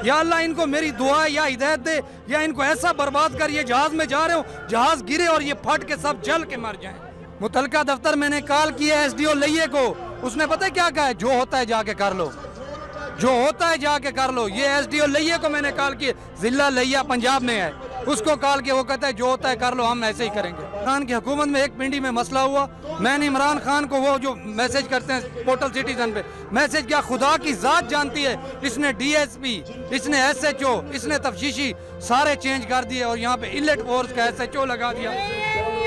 یا اللہ ان کو میری دعا یا ہدایت دے یا ان کو ایسا برباد کر، یہ جہاز میں جا رہے ہوں جہاز گرے اور یہ پھٹ کے سب جل کے مر جائیں۔ متعلقہ دفتر میں نے کال کیا ہے SDO لئیے کو، اس نے پتہ کیا کہا ہے؟ جو ہوتا ہے جا کے کر لو، جو ہوتا ہے جا کے کر لو۔ یہ SDO لئیے کو میں نے کال کی، ضلع لیا پنجاب میں ہے، اس کو کال کیا، وہ کہتا ہے جو ہوتا ہے کر لو، ہم ایسے ہی کریں گے۔ عمران کی حکومت میں ایک پنڈی میں مسئلہ ہوا، میں نے عمران خان کو وہ جو میسج کرتے ہیں پورٹل سٹیزن پہ میسج کیا، خدا کی ذات جانتی ہے اس نے DSP، اس نے SHO، اس نے تفتیشی سارے چینج کر دیے اور یہاں پہ ایلیٹ فورس کا SHO لگا دیا۔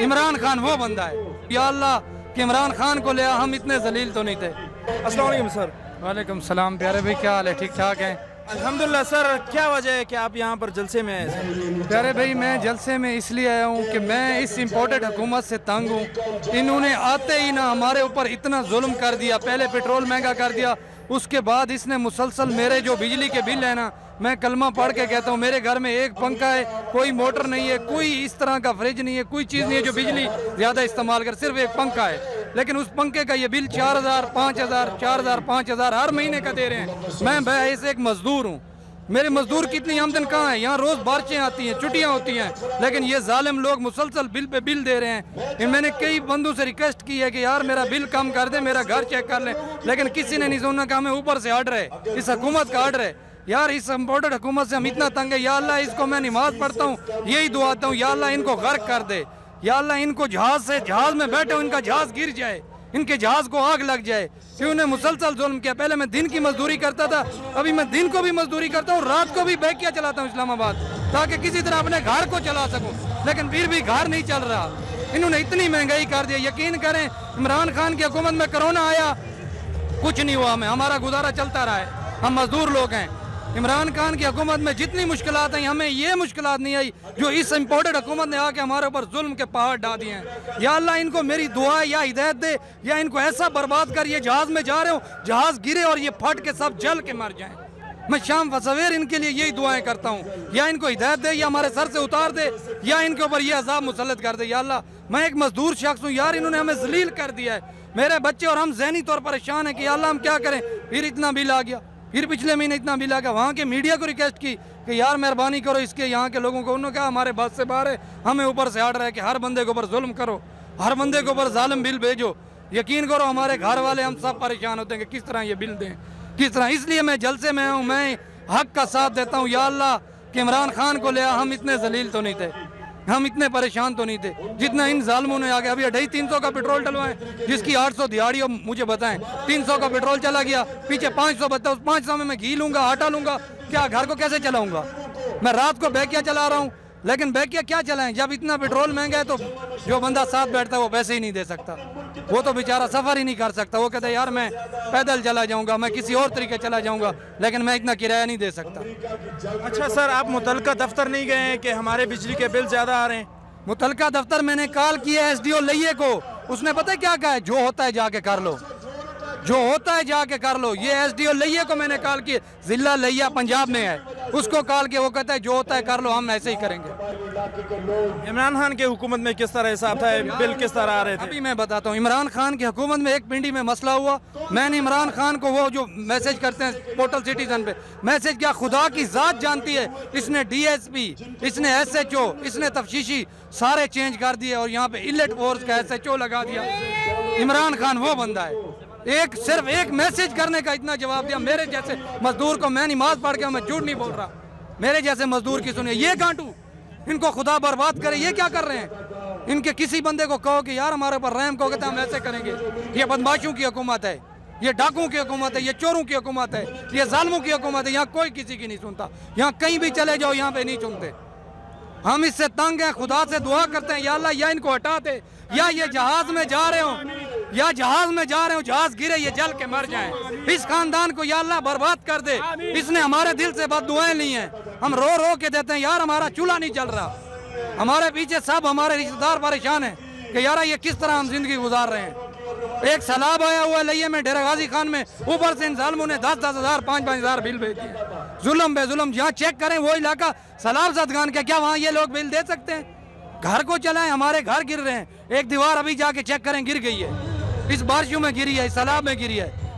عمران خان وہ بندہ ہے، یا اللہ کہ عمران خان کو لیا، ہم اتنے ذلیل تو نہیں تھے۔ السلام علیکم سر۔ وعلیکم السلام پیارے بھائی، کیا حال ہے؟ ٹھیک ٹھاک ہیں؟ الحمدللہ سر، کیا وجہ ہے کہ آپ یہاں پر جلسے میں آئے ہیں؟ پیارے بھائی میں جلسے میں اس لیے آیا ہوں کہ میں اس امپورٹڈ حکومت سے تنگ ہوں۔ انہوں نے آتے ہی نہ ہمارے اوپر اتنا ظلم کر دیا، پہلے پیٹرول مہنگا کر دیا، اس کے بعد اس نے مسلسل میرے جو بجلی کے بل ہے نا، میں کلمہ پڑھ کے کہتا ہوں میرے گھر میں ایک پنکھا ہے، کوئی موٹر نہیں ہے، کوئی اس طرح کا فریج نہیں ہے، کوئی چیز نہیں ہے جو بجلی زیادہ استعمال کر، صرف ایک پنکھا ہے، لیکن اس پنکھے کا یہ بل 4000 5000 4000 5000 ہر مہینے کا دے رہے ہیں۔ میں بحیث ایک مزدور ہوں، میرے مزدور کی اتنی آمدن کہاں ہے؟ یہاں روز بارشیں آتی ہیں، چھٹیاں ہوتی ہیں، لیکن یہ ظالم لوگ مسلسل بل پہ بل دے رہے ہیں۔ میں نے کئی بندوں سے ریکویسٹ کی ہے کہ یار میرا بل کم کر دیں، میرا گھر چیک کر لیں، لیکن کسی نے نہیں سننا کہ ہمیں اوپر سے آرڈر ہے، اس حکومت کا آرڈر ہے۔ یار اس امپورٹڈ حکومت سے ہم اتنا تنگ ہے، یا اللہ اس کو میں نماز پڑھتا ہوں، یہی دعاتا ہوں یا اللہ ان کو غرق کر دے، یا اللہ ان کو جہاز میں بیٹھے ہو، ان کا جہاز گر جائے، ان کے جہاز کو آگ لگ جائے، کہ انہیں مسلسل ظلم کیا۔ پہلے میں دن کی مزدوری کرتا تھا، ابھی میں دن کو بھی مزدوری کرتا ہوں، رات کو بھی بیکیا چلاتا ہوں اسلام آباد، تاکہ کسی طرح اپنے گھر کو چلا سکوں، لیکن پھر بھی گھر نہیں چل رہا۔ انہوں نے اتنی مہنگائی کر دیا، یقین کریں عمران خان کی حکومت میں کرونا آیا، کچھ نہیں ہوا، ہمارا گزارا چلتا رہا ہے، ہم مزدور لوگ ہیں۔ عمران خان کی حکومت میں جتنی مشکلات ہیں، ہمیں یہ مشکلات نہیں آئی جو اس امپورٹڈ حکومت نے آ کے ہمارے اوپر ظلم کے پہاڑ ڈال دیے ہیں۔ یا اللہ ان کو میری دعا یا ہدایت دے یا ان کو ایسا برباد کر، یہ جہاز میں جا رہے ہوں جہاز گرے اور یہ پھٹ کے سب جل کے مر جائیں۔ میں شام و سویر ان کے لیے یہی دعائیں کرتا ہوں، یا ان کو ہدایت دے یا ہمارے سر سے اتار دے یا ان کے اوپر یہ عذاب مسلط کر دے۔ یا اللہ میں ایک مزدور شخص ہوں یار، انہوں نے ہمیں ذلیل کر دیا ہے، میرے بچے اور ہم ذہنی طور پر پریشان ہیں کہ یا اللہ ہم کیا کریں۔ پھر اتنا بل آ گیا، پھر پچھلے مہینے اتنا بل آ گیا، وہاں کے میڈیا کو ریکویسٹ کی کہ یار مہربانی کرو اس کے یہاں کے لوگوں کو، انہوں نے کہا ہمارے بس سے باہر ہے، ہمیں اوپر سے آرڈر ہے کہ ہر بندے کے اوپر ظلم کرو، ہر بندے کے اوپر ظالم بل بھیجو۔ یقین کرو ہمارے گھر والے ہم سب پریشان ہوتے ہیں کہ کس طرح یہ بل دیں، کس طرح۔ اس لیے میں جلسے میں ہوں، میں حق کا ساتھ دیتا ہوں۔ یا اللہ کہ عمران خان کو لیا، ہم اتنے ذلیل تو نہیں تھے، ہم اتنے پریشان تو نہیں تھے جتنا ان ظالموں نے آگے۔ ابھی 250 کا پیٹرول ڈلوائیں، جس کی 800 دیہڑی ہو مجھے بتائیں، 300 کا پیٹرول چلا گیا، پیچھے 500 بتا، اس 500 میں گھی لوں گا، آٹا لوں گا، کیا گھر کو کیسے چلاؤں گا؟ میں رات کو بیکیا چلا رہا ہوں، لیکن بیکیا کیا چلائیں جب اتنا پیٹرول مہنگا ہے؟ تو جو بندہ ساتھ بیٹھتا ہے وہ پیسے ہی نہیں دے سکتا، وہ تو بیچارہ سفر ہی نہیں کر سکتا، وہ کہتا ہے یار میں پیدل چلا جاؤں گا، میں کسی اور طریقے چلا جاؤں گا، لیکن میں اتنا کرایہ نہیں دے سکتا۔ اچھا سر، آپ متعلقہ دفتر نہیں گئے ہیں کہ ہمارے بجلی کے بل زیادہ آ رہے ہیں؟ متعلقہ دفتر میں نے کال کیا ہے SDO لئیے کو، اس نے پتہ کیا کہا ہے؟ جو ہوتا ہے جا کے کر لو، جو ہوتا ہے جا کے کر لو۔ یہ SDO لئیے کو میں نے کال کی، ضلع لیا پنجاب میں ہے، اس کو کال کیا، وہ کہتا ہے جو ہوتا ہے کر لو، ہم ایسے ہی کریں گے۔ عمران خان کی حکومت میں کس طرح حساب تھا، بل کس طرح آ رہے تھے؟ ابھی میں بتاتا ہوں، عمران خان کی حکومت میں ایک پنڈی میں مسئلہ ہوا، میں نے عمران خان کو وہ جو میسج کرتے ہیں پورٹل سٹیزن پہ میسج کیا، خدا کی ذات جانتی ہے اس نے DSP، اس نے SHO، اس نے تفتیشی سارے چینج کر دیے اور یہاں پہ ایلیٹ فورس کا SHO لگا دیا۔ عمران خان وہ بندہ ہے، صرف ایک میسج کرنے کا اتنا جواب دیا۔ میرے جیسے مزدور کو، میں نماز پڑھ کے میں جھوٹ نہیں بول رہا، میرے جیسے مزدور کی سنیے، یہ گانٹو ان کو خدا برباد کرے، یہ کیا کر رہے ہیں؟ ان کے کسی بندے کو کہو کہ یار ہمارے اوپر رحم کو، کہتے ہیں ہم ایسے کریں گے۔ یہ بدماشوں کی حکومت ہے، یہ ڈاکوں کی حکومت ہے، یہ چوروں کی حکومت ہے، یہ ظالموں کی حکومت ہے۔ یہاں کوئی کسی کی نہیں سنتا، یہاں کہیں بھی چلے جاؤ یہاں پہ نہیں سنتے۔ ہم اس سے تنگ ہیں، خدا سے دعا کرتے ہیں یا اللہ یا ان کو ہٹا دے، یا یہ جہاز میں جا رہے ہوں، یا جہاز میں جا رہے ہوں جہاز گرے یہ جل کے مر جائیں۔ اس خاندان کو یا اللہ برباد کر دے، اس نے ہمارے دل سے بد دعائیں لی ہیں، ہم رو رو کے دیتے ہیں یار ہمارا چولہا نہیں چل رہا، ہمارے پیچھے سب ہمارے رشتہ دار پریشان ہیں کہ یار یہ کس طرح ہم زندگی گزار رہے ہیں۔ ایک سیلاب آیا ہوا ہے لئیے میں ڈیرہ غازی خان میں، اوپر سے ان ظالموں نے 10-10 ہزار 5-5 ہزار بل بھیج دیے، ظلم بے ظلم۔ جہاں چیک کریں وہ علاقہ سیلاب زدگان کا، کیا وہاں یہ لوگ بل دے سکتے ہیں؟ گھر کو چلائیں، ہمارے گھر گر رہے ہیں، ایک دیوار ابھی جا کے چیک کریں گر گئی ہے، اس بارشوں میں گری ہے، اس سیلاب میں گری ہے،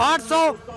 800,